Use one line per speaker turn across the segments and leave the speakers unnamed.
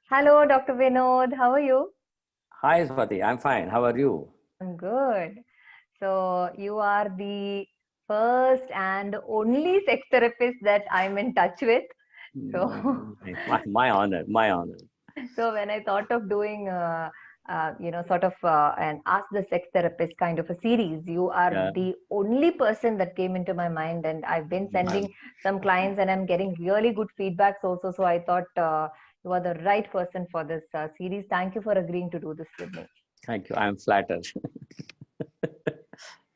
Hello, Dr. Vinod. How are you?
Hi, Swati. I'm fine. How are you?
I'm good. So, you are the first and only sex therapist that I'm in touch with. So,
My honor. My honor.
so when I thought of doing, sort of an Ask the Sex Therapist kind of a series, you are
Yeah.
the only person that came into my mind, and I've been sending some clients, and I'm getting really good feedbacks also. So I thought you are the right person for this series. Thank you for agreeing to do this with me.
Thank you. I'm flattered.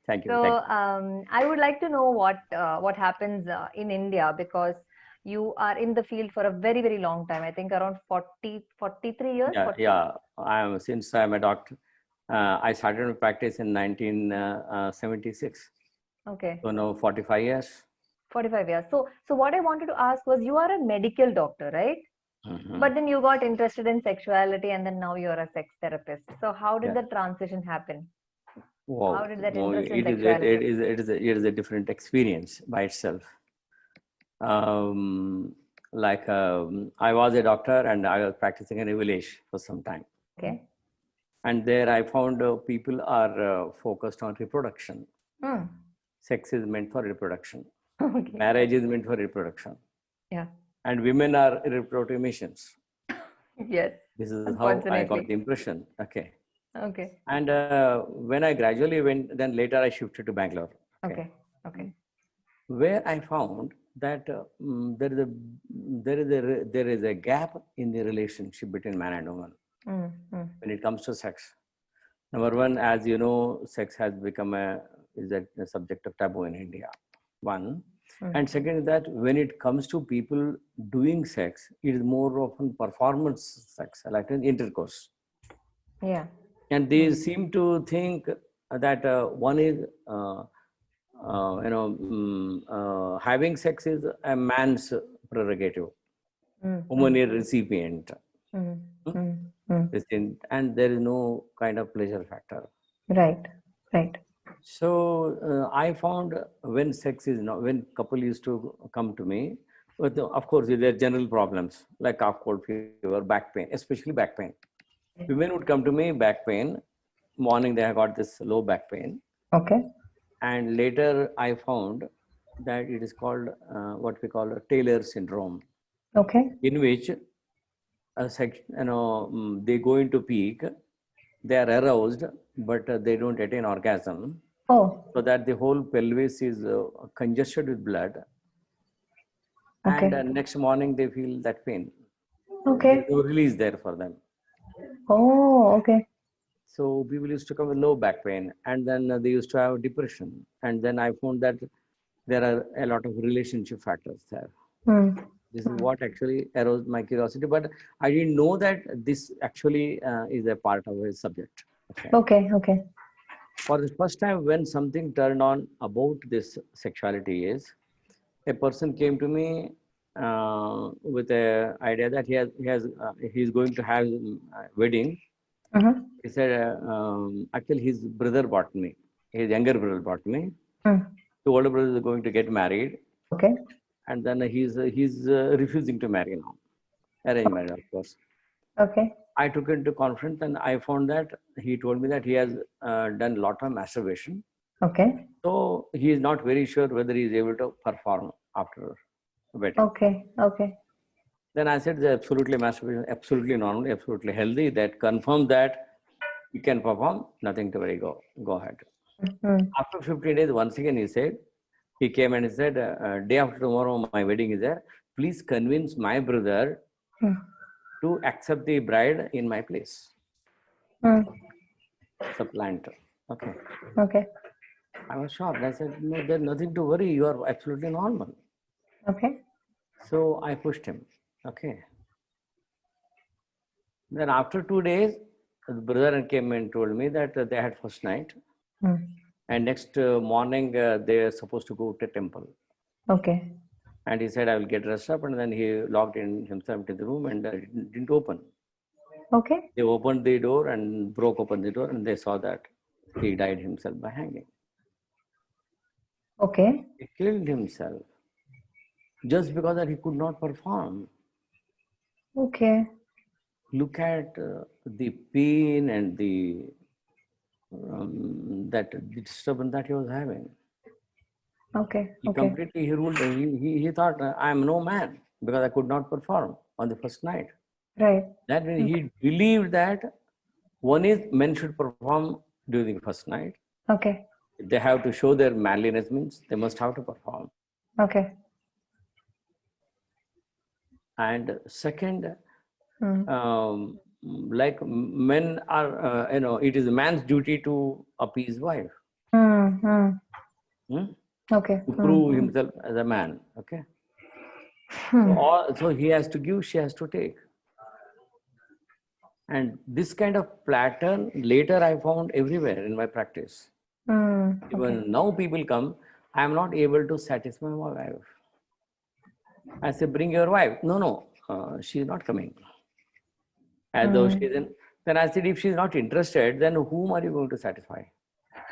Thank you. Thank
So
you.
I would like to know what happens in India, because you are in the field for a very, very long time. I think around 43 years.
Yeah.
40.
Yeah. Since I'm a doctor, I started my practice in 1976.
Okay,
So now 45 years.
45 years. So what I wanted to ask was, you are a medical doctor, right?
Mhm.
But then you got interested in sexuality, and then now you're a sex therapist. So how did
Yeah.
the transition happen? How
Wow.
did that
No,
interest in
it is. It
sexuality?
is. It is a different experience by itself. Um, I was a doctor and I was practicing in a village for some time.
Okay.
And there I found people are focused on reproduction.
Hmm.
Sex is meant for reproduction.
Okay.
Marriage is meant for reproduction.
Yeah.
And women are reproductive machines.
Yes.
This is how I got
Unfortunately.
the impression. Okay.
Okay.
And when I gradually went, then later I shifted to Bangalore. Okay.
Okay. Okay.
Where I found that there is a gap in the relationship between man and woman
Mm, mm,
when it comes to sex. Number one, as you know, sex has become a subject of taboo in India. One.
mm.
And second is that when it comes to people doing sex, it is more often performance sex, like an intercourse.
Yeah.
And they seem to think that one is, having sex is a man's prerogative,
Mm,
woman
mm,
is recipient.
mm,
Hmm?
mm, mm.
And there is no kind of pleasure factor.
Right. Right.
So I found when sex is not, when couple used to come to me, with of course there are general problems like cough, cold, fever, back pain, especially back pain. Women would come to me, back pain. Morning they have got this low back pain,
Okay.
and later I found that it is called what we call a Taylor syndrome,
Okay.
in which they go into peak, they are aroused, but they don't attain orgasm,
Oh,
so that the whole pelvis is congested with blood, and
okay.
next morning they feel that pain. There is
Okay.
no release there for them.
Oh, okay.
So people used to come with low back pain, and then they used to have depression. And then I found that there are a lot of relationship factors there.
Mm.
This is what actually aroused my curiosity, but I didn't know that this actually is a part of a subject. Okay.
Okay. Okay.
For the first time, when something turned on about this sexuality is, a person came to me with a idea that he's going to have a wedding.
Uh-huh.
He said, actually, his brother bought me. His younger brother bought me.
Mm.
The older brother is going to get married,
Okay.
and then he's refusing to marry now. Arranged marriage, of course.
Okay.
I took him to conference, and I found that he told me that he has done a lot of masturbation.
Okay.
So he is not very sure whether he is able to perform after wedding.
Okay. Okay.
Then I said, the absolutely masturbation, absolutely normal, absolutely healthy. That confirms that you can perform. Nothing to worry. Go ahead.
Mm.
After 15 days, once again he came and he said, day after tomorrow my wedding is there. Please convince my brother
Mm.
to accept the bride in my place.
Mm.
Supplanter. Okay.
Okay.
I was shocked. I said, no, there's nothing to worry. You are absolutely normal.
Okay.
So I pushed him. Okay. Then after 2 days, the brother came and told me that they had first night,
Mm.
and next morning they are supposed to go to temple.
Okay.
And he said, I will get dressed up, and then he locked in himself into the room and didn't open.
Okay.
They opened the door and broke open the door, and they saw that he died himself by hanging.
Okay.
He killed himself just because that he could not perform.
Okay.
look at the pain and the that the disturbance that he was having.
Okay.
He
Okay.
completely he ruled. He thought I am no man because I could not perform on the first night.
Right.
That means
Okay.
he believed that one is men should perform during the first night.
Okay.
They have to show their manliness means they must have to perform.
Okay.
And second,
Mm.
like men are, it is a man's duty to appease wife,
Mm. Mm.
hmm,
Okay.
to
Mm.
prove
Mm.
himself as a man. Okay,
Hmm.
so he has to give, she has to take, and this kind of pattern later I found everywhere in my practice.
Mm. Okay.
Even now, people come, I am not able to satisfy my wife. I say, bring your wife. No, no, she is not coming. As though she
Mm.
isn't. Then I said, if she is not interested, then whom are you going to satisfy?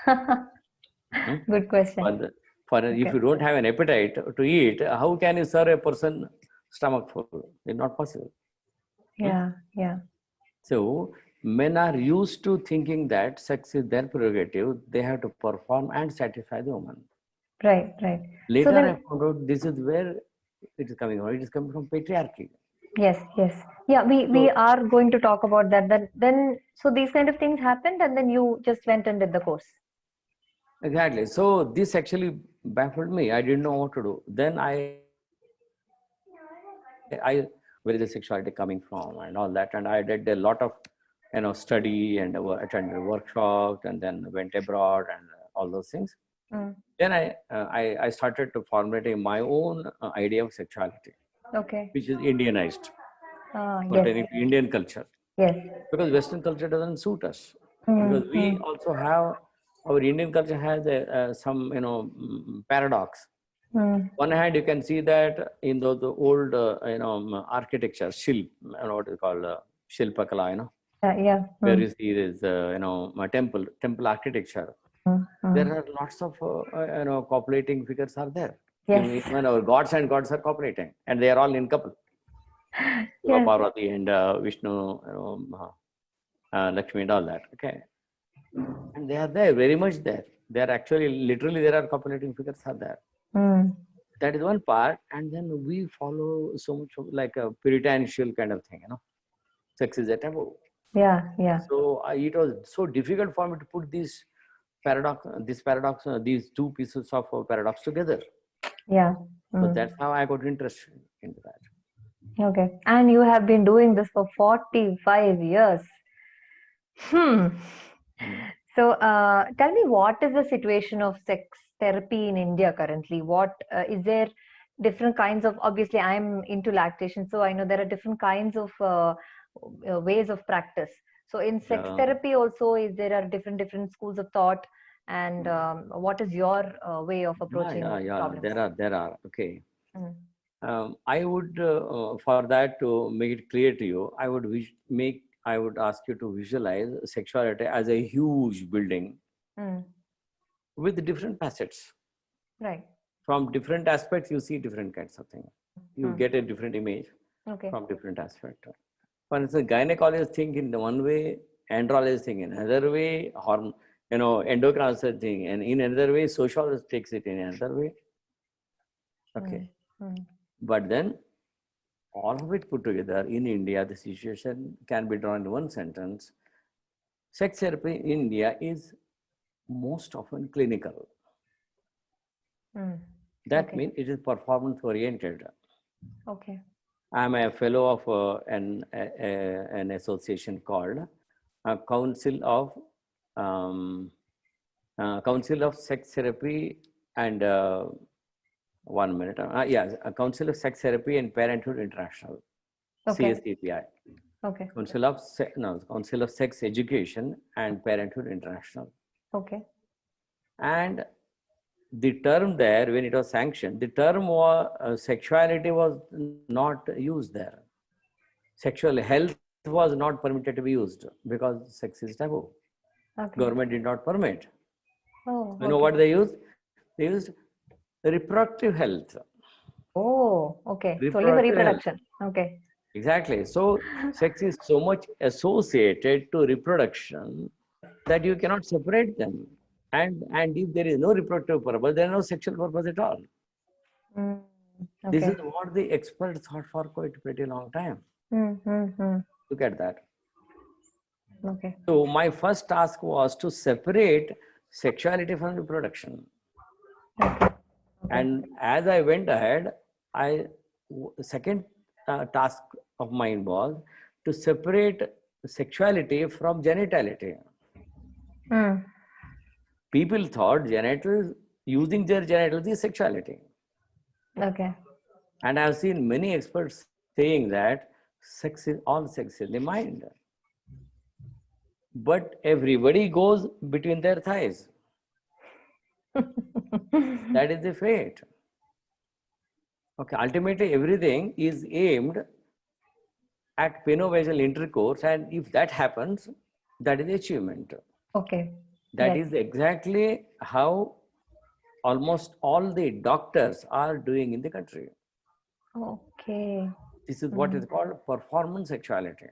Hmm?
Good question.
If
Okay.
you don't have an appetite to eat, how can you serve a person stomach full? It's not possible. Hmm?
Yeah. Yeah.
So men are used to thinking that sex is their prerogative. They have to perform and satisfy the woman.
Right. Right. So
Later, I
then,
found out this is where it is coming from. It is coming from patriarchy.
yes. Yes. Yeah. We
So
are going to talk about that. Then so these kind of things happened, and then you just went and did the course.
exactly. So this actually baffled me. I didn't know what to do. Then where is the sexuality coming from and all that, and I did a lot of study and attended workshops and then went abroad and all those things.
Mm.
Then I started to formulating my own idea of sexuality,
Okay.
which is Indianized,
Yes.
pertaining to Indian culture,
Yes.
because Western culture doesn't suit us.
Mm.
Because we
Mm.
also have our Indian culture has some paradox.
Mm.
One hand, you can see that in the old architecture, what is called Shilpakala,
Yeah. Yeah.
where
Mm.
you see this temple architecture.
Mm.
There
Mm.
are lots of copulating figures are there.
Yes.
Even our gods and gods are cooperating, and they are all in couple. Shiva,
Yes.
Parvati, and Vishnu, Lakshmi, and all that. Okay, and they are there, very much there. They are actually, literally, there are copulating figures are there.
Mm.
That is one part, and then we follow so much of like a puritanical kind of thing. Sex is a taboo.
Yeah. Yeah.
So it was so difficult for me to put these two pieces of paradox together.
Yeah.
So
Mm.
that's how I got interested into that.
Okay. And you have been doing this for 45 years. Hmm.
Mm.
So, tell me, what is the situation of sex therapy in India currently? What is there different kinds of, obviously, I'm into lactation, so I know there are different kinds of ways of practice. So, in sex
Uh,
therapy also, is there are different schools of thought, and what is your way of approaching
yeah.
problems?
There are. Okay.
Mm.
I would, for that to make it clear to you, I would ask you to visualize sexuality as a huge building
Mm.
with different facets.
Right.
From different aspects, you see different kinds of things. You
Mm.
get a different image
Okay.
from different aspects. For instance, gynecologists think in the one way, andrologists think in another way, endocrinologists think, and in another way, sociologist takes it in another way.
Mm.
Okay.
Mm.
But then all of it put together in India, the situation can be drawn in one sentence. Sex therapy in India is most often clinical.
Mm.
That
Okay.
means it is performance oriented.
Okay.
I'm a fellow of an association called Council of Sex Therapy and 1 minute. Yeah, a Council of Sex Therapy and Parenthood International,
Okay.
CSEPI.
Okay.
Council of Sex Education and Parenthood International.
Okay.
And the term there, when it was sanctioned, the term was sexuality was not used there. Sexual health was not permitted to be used because sex is taboo.
Okay.
Government did not permit.
Oh,
You know
okay.
what they used? They used reproductive health.
Oh, okay. It's only for
Reproductive health.
reproduction. Okay.
Exactly. So sex is so much associated to reproduction that you cannot separate them. And if there is no reproductive purpose, there is no sexual purpose at all.
Mm.
This
Okay.
is what the experts thought for quite a pretty long time.
Mm.
Look at that.
Okay.
So my first task was to separate sexuality from reproduction.
Okay. Okay.
And as I went ahead, second task of mine was to separate sexuality from genitality.
Mm.
People thought genitals, using their genitals is sexuality.
Okay.
And I've seen many experts saying that all sex is the mind. But everybody goes between their thighs. That is the fate. Okay, ultimately everything is aimed at penovagal intercourse, and if that happens, that is achievement.
Okay.
That
Yes.
is exactly how almost all the doctors are doing in the country.
Okay.
This is what is
Mm.
called performance sexuality.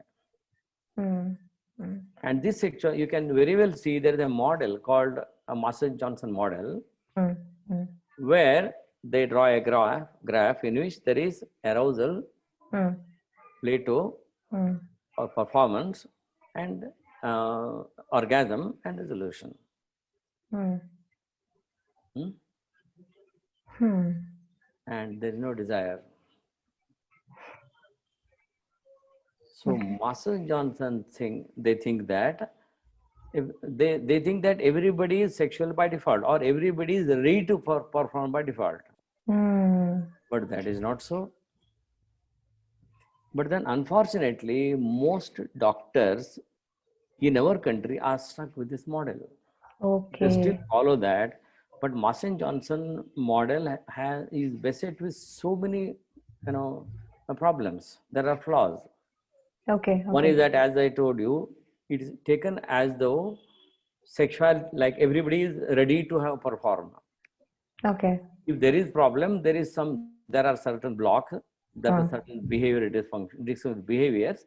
Mm. Mm.
And this sexual, you can very well see there is a model called a Master-Johnson model,
Mm. Mm.
where they draw a graph in which there is arousal,
Mm.
plateau,
Mm.
or performance, and orgasm and resolution.
Mm.
Hmm?
Hmm.
And there is no desire. So
Okay.
Master Johnson they think that if they think that everybody is sexual by default, or everybody is ready to perform by default.
Mm.
But that is not so. But then unfortunately, most doctors in our country are stuck with this model. They still
Okay.
follow that, but Master Johnson model is beset with so many, problems. There are flaws.
Okay.
One is
Okay.
that, as I told you, it is taken as though sexual, like everybody is ready to have perform.
Okay.
If there is problem, there are certain blocks, there are
Mm.
certain behavior dysfunction behaviors.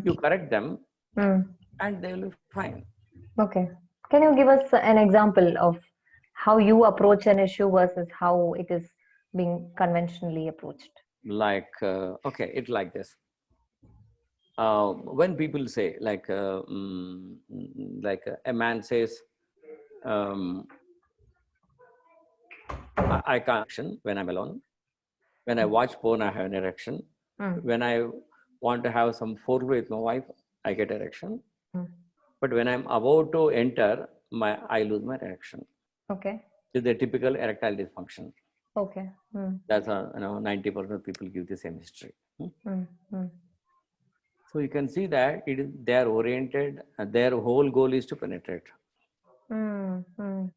You
Mm.
correct them,
Mm.
and they will be fine.
Okay. Can you give us an example of how you approach an issue versus how it is being conventionally approached?
Like, okay, it's like this. When people say, like a man says, um, I can't action when I'm alone. When I watch porn, I have an erection.
Mm.
When I want to have some foreplay with my wife, I get erection.
Mm.
But when I'm about to enter, I lose my erection.
Okay.
It's the typical erectile dysfunction.
Okay. Mm.
That's 90% of people give the same history.
Mm. Mm.
So you can see that they are oriented. Their whole goal is to penetrate.
Mm. Mm.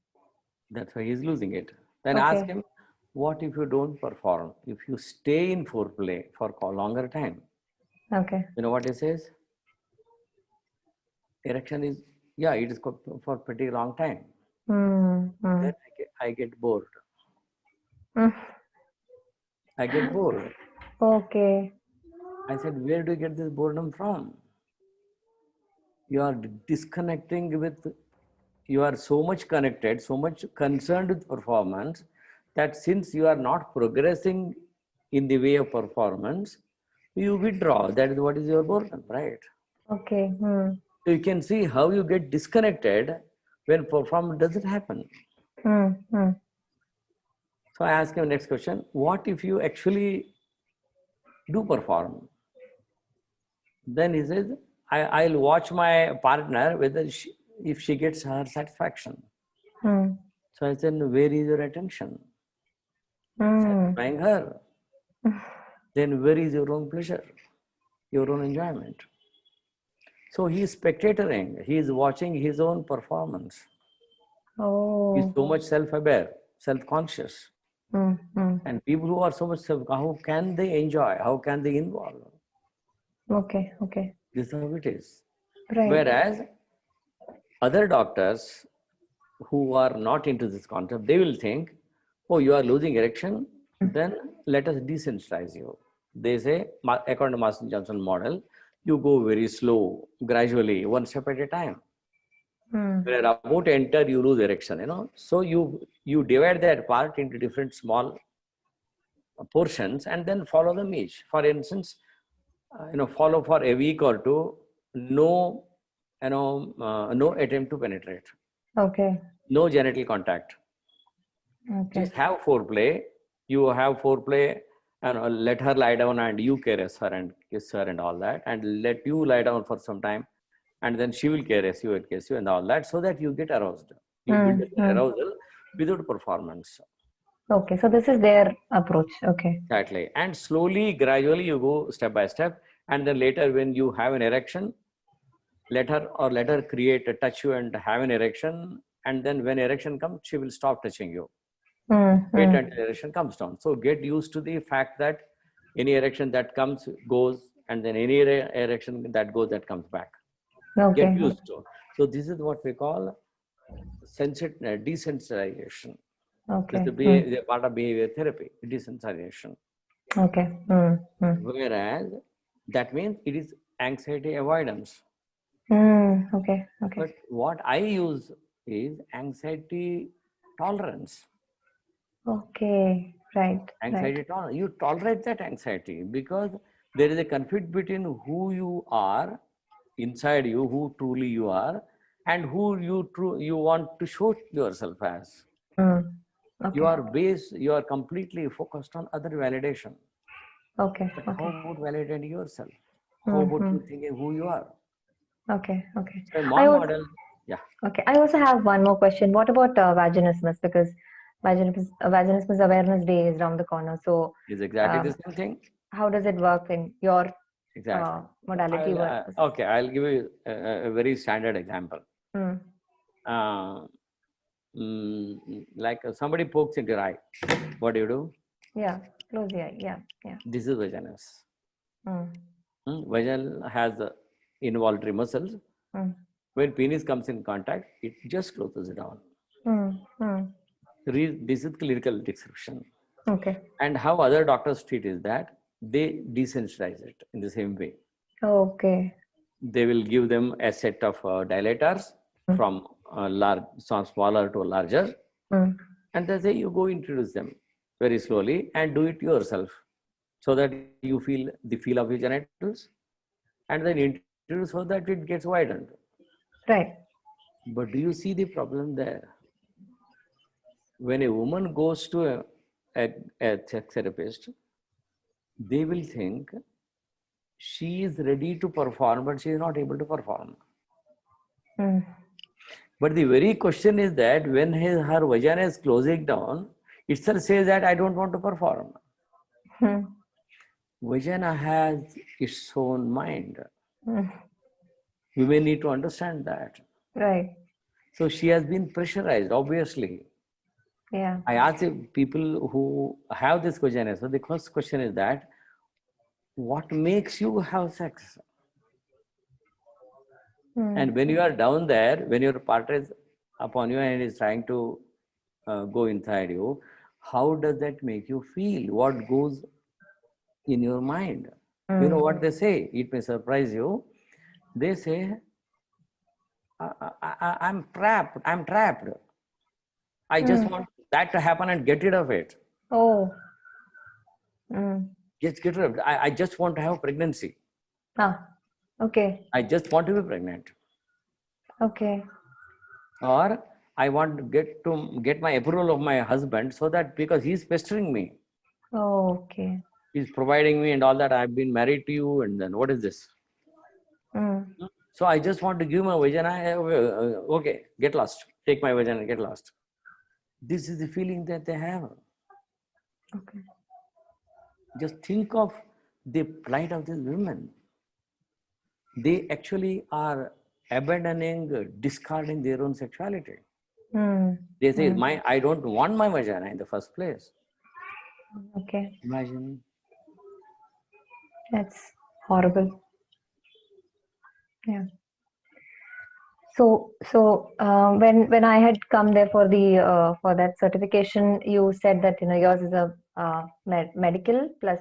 That's why he's losing it. Then ask
Okay.
him, what if you don't perform? If you stay in foreplay for a longer time,
Okay.
you know what he says? Erection is, yeah, it is for pretty long time.
Mm.
Then
Mm.
I get bored.
Mm.
I get bored.
Okay.
I said, where do you get this boredom from? You are disconnecting with, you are so much connected, so much concerned with performance, that since you are not progressing in the way of performance, you withdraw. That is what is your boredom, right?
Okay. Mm.
So you can see how you get disconnected when performance doesn't happen.
Mm. Mm.
So I ask him next question, what if you actually do perform? Then he says, I'll watch my partner whether if she gets her satisfaction.
Mm.
So I said, where is your attention?
Mm.
Satisfying her. Then where is your own pleasure, your own enjoyment? So he is spectatoring, he is watching his own performance. He's
Oh.
so much self-aware, self-conscious.
Mm. Mm.
And people who are so much how can they enjoy? How can they involve?
Okay. Okay.
This is how it is.
Right.
Whereas other doctors who are not into this concept, they will think, oh, you are losing erection, then let us desensitize you. They say, according to Master Johnson model, you go very slow, gradually, one step at a time.
Mm.
When you're about to enter, you lose erection, So you divide that part into different small portions and then follow them each. For instance, follow for a week or two, no, no attempt to penetrate,
Okay.
no genital contact.
Okay.
Just have foreplay. You have foreplay and let her lie down and you caress her and kiss her and all that, and let you lie down for some time, and then she will caress you and kiss you and all that, so that you get aroused. You build
Mm.
up the
Mm.
arousal without performance.
Okay. So this is their approach. Okay.
Exactly. And slowly, gradually, you go step by step, and then later, when you have an erection, let her create a touch you and have an erection, and then when erection comes, she will stop touching you.
Mm.
Wait
Mm.
until erection comes down. So get used to the fact that any erection that comes goes, and then any erection that goes, that comes back. Get
Okay.
used to. So this is what we call desensitization. That's
Okay. Mm.
the part of behavior therapy, desensitization.
Okay. Mm. Mm.
Whereas that means it is anxiety avoidance.
Mm. Okay. Okay.
But what I use is anxiety tolerance.
Okay. Right. Right.
Anxiety tolerance. You tolerate that anxiety because there is a conflict between who you are inside you, who truly you are, and who you want to show yourself as.
Mm. Okay.
You are completely focused on other validation.
Okay.
But how
Okay.
about validating yourself? How about
Mm-hmm.
you thinking who you are?
Okay. Okay.
So in
I
my
also
model, yeah,
okay. I also have one more question. What about vaginismus? Because Vaginismus Awareness Day is around the corner. So,
is exactly the
um,
same thing.
how does it work in your
Exactly.
modality versus?
Okay, I'll give you a very standard example.
Mm.
Uh, like somebody pokes into your eye. What do?
Yeah. Close the eye. Yeah. Yeah.
This is vaginous.
Mm.
Vaginal has involuntary muscles.
Mm.
When penis comes in contact, it just closes it down.
Mm. Mm.
This is clinical description.
Okay.
And how other doctors treat is that they desensitize it in the same way.
Okay.
They will give them a set of dilators
Mm.
from large, some smaller to larger,
Mm.
and they say you go introduce them very slowly and do it yourself, so that you feel the feel of your genitals, and then introduce so that it gets widened.
Right.
But do you see the problem there? When a woman goes to a sex therapist, they will think she is ready to perform, but she is not able to perform.
Mm.
But the very question is that when her vagina is closing down, itself says that I don't want to perform.
Mm.
Vagina has its own mind.
Mm.
You may need to understand that.
Right.
So she has been pressurized, obviously.
Yeah.
I ask people who have this vagina. So the first question is that, what makes you have sex?
Mm.
And when you are down there, when your partner is upon you and is trying to go inside you, how does that make you feel? What goes in your mind? You know
Mm.
what they say? It may surprise you. They say, I'm trapped. I'm trapped. I just
Mm.
want that to happen and get rid of it.
Oh. Mm.
Just get rid of it. I just want to have pregnancy.
Ah. Okay.
I just want to be pregnant.
Okay.
Or I want to get my approval of my husband, so that because he's pestering me,
Oh, okay.
he's providing me and all that. I've been married to you, and then what is this?
Mm.
So I just want to give my vagina. Okay, get lost. Take my vagina, get lost. This is the feeling that they have.
Okay.
Just think of the plight of these women. They actually are abandoning, discarding their own sexuality.
Mm.
They say,
Mm.
I don't want my vagina in the first place.
Okay.
Imagine.
That's horrible. Yeah. So when I had come there for the for that certification, you said that yours is a medical plus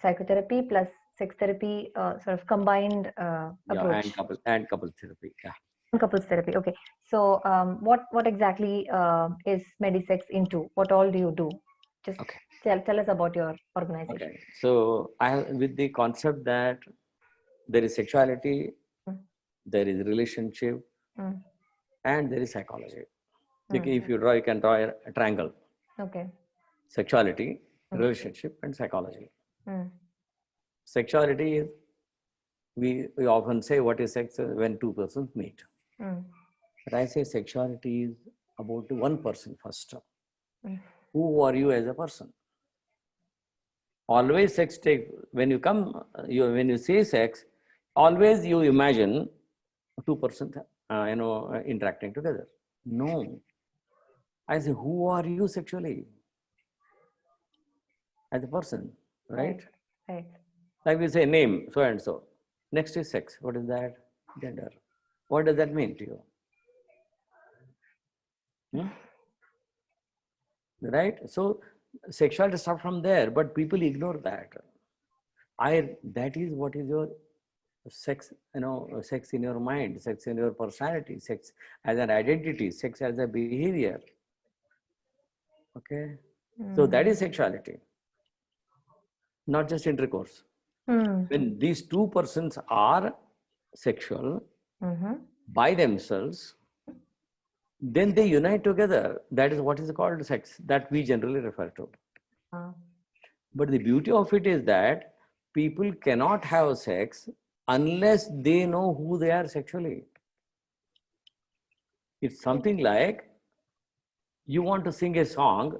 psychotherapy plus sex therapy, sort of combined
Yeah,
approach.
and couple therapy. Yeah.
And couples therapy. Okay. So, what exactly is medisex into? What all do you do? Just
Okay.
tell us about your organization.
Okay. So with the concept that there is sexuality,
Mm,
there is relationship,
mm,
and there is psychology. Like
mm.
if you draw, you can draw a triangle:
Okay.
sexuality,
Mm,
relationship, and psychology.
mm,
Sexuality is, we often say what is sex when two persons meet.
mm,
But I say sexuality is about one person first.
mm.
Who are you as a person? Always sex take, when you come, when you say sex, always you imagine two persons, interacting together. No, I say, who are you sexually as a person, right?
Right. Right.
Like we say name, so and so. Next is sex. What is that? Gender. What does that mean to you? Hmm? Right? So sexuality starts from there, but people ignore that. That is what is your sex, sex in your mind, sex in your personality, sex as an identity, sex as a behavior. Okay. So that is
Mm.
sexuality, not just intercourse.
Mm.
When these two persons are sexual
Mm-hmm.
by themselves, then they unite together. That is what is called sex, that we generally refer to.
Uh,
But the beauty of it is that people cannot have sex unless they know who they are sexually. It's something like you want to sing a song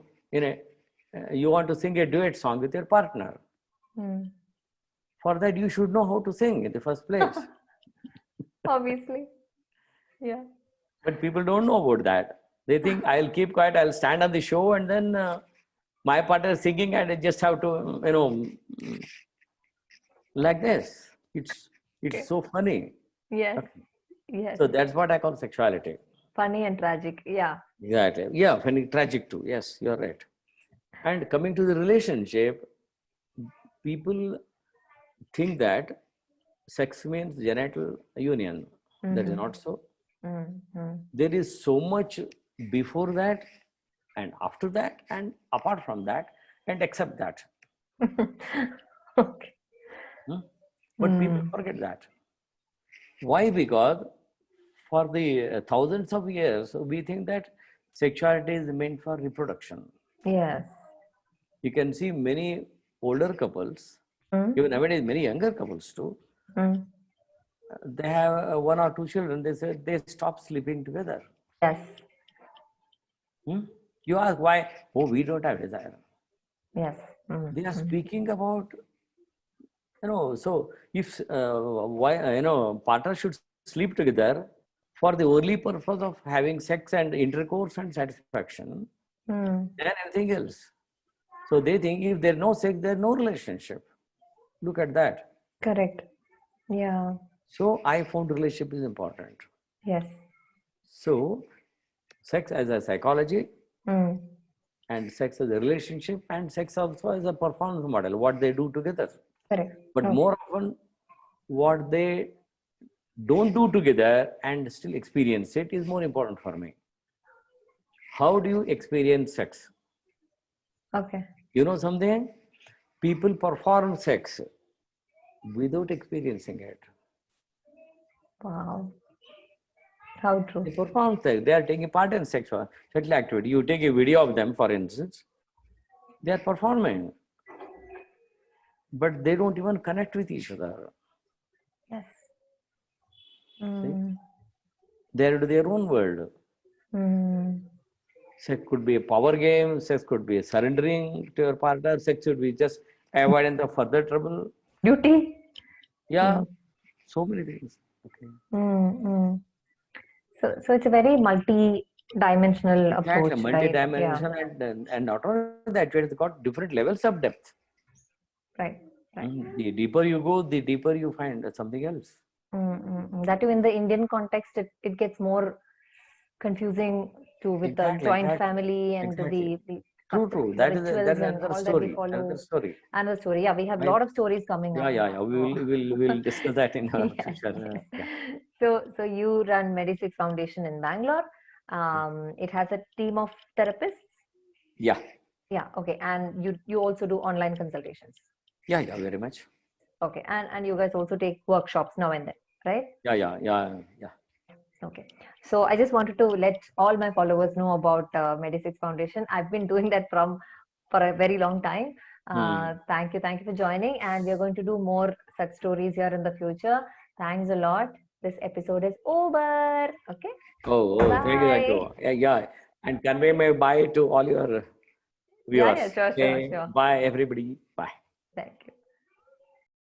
you want to sing a duet song with your partner.
mm.
For that, you should know how to sing in the first place.
Obviously. Yeah.
But people don't know about that. They think I'll keep quiet, I'll stand on the show, and then my partner is singing, and I just have to, like this. It's
Okay.
so funny.
Yes.
Okay.
Yes.
So that's what I call sexuality.
Funny and tragic. Yeah.
Exactly. Yeah, funny, tragic too. Yes, you're right. And coming to the relationship, people think that sex means genital union. That is
Mm-hmm.
not so.
Mm-hmm.
There is so much before that and after that and apart from that and except that.
Okay.
Hmm? But people
Mm.
forget that. Why? Because for the thousands of years, we think that sexuality is meant for reproduction.
Yes.
You can see many older couples,
Mm.
even nowadays many younger couples too,
Mm.
they have one or two children, they say they stop sleeping together.
Yes.
Hmm? You ask why? Oh, we don't have desire.
Yes. Mm.
They are
Mm.
speaking about, so if why partners should sleep together for the only purpose of having sex and intercourse and satisfaction
Mm.
than anything else. So they think if there's no sex, there's no relationship. Look at that.
Correct. Yeah.
So I found relationship is important.
Yes.
So sex as a psychology
Mm.
and sex as a relationship and sex also as a performance model, what they do together.
Correct.
But
Okay.
more often, what they don't do together and still experience it is more important for me. How do you experience sex?
Okay.
You know something? People perform sex without experiencing it.
Wow. How true.
They perform sex. They are taking part in sexual activity. You take a video of them, for instance, they are performing, but they don't even connect with each other.
Yes.
See?
Mm.
They are to their own world.
Mm.
Sex could be a power game. Sex could be a surrendering to your partner. Sex should be just avoidance of further trouble.
Duty.
Yeah,
Mm.
so many things. Okay.
Mm. Mm. So it's a very multi-dimensional
Exactly,
approach, right? Yeah.
multi-dimension and not only that, it's got different levels of depth.
Right. Right.
The deeper you go, the deeper you find something else.
Mm. Mm. Mm. That too, in the Indian context, it gets more confusing too with the
Exactly,
joint
exactly,
family and
exactly. True,
of
true.
the
That is
rituals
that's
and
another
all that we
story. Another
follow.
story.
And the story, yeah, we have a
I,
lot of stories coming
yeah,
up
yeah,
now.
yeah.
So
We'll discuss that in our
yes,
future.
yes.
Yeah.
So you run Medisex Foundation in Bangalore. It has a team of therapists.
Yeah.
Yeah, okay. And you also do online consultations.
Yeah, yeah, very much.
Okay. And you guys also take workshops now and then, right?
Yeah, yeah, yeah, yeah.
Okay. So I just wanted to let all my followers know about Medisex Foundation. I've been doing that for a very long time.
Hmm.
Thank you for joining, and we are going to do more such stories here in the future. Thanks a lot. This episode is over. Okay.
Thank you, thank
Bye.
you. Yeah, yeah. And convey my bye to all your
Yeah, yeah,
viewers.
sure, sure,
Okay,
sure.
bye, everybody. Bye.
Thank you.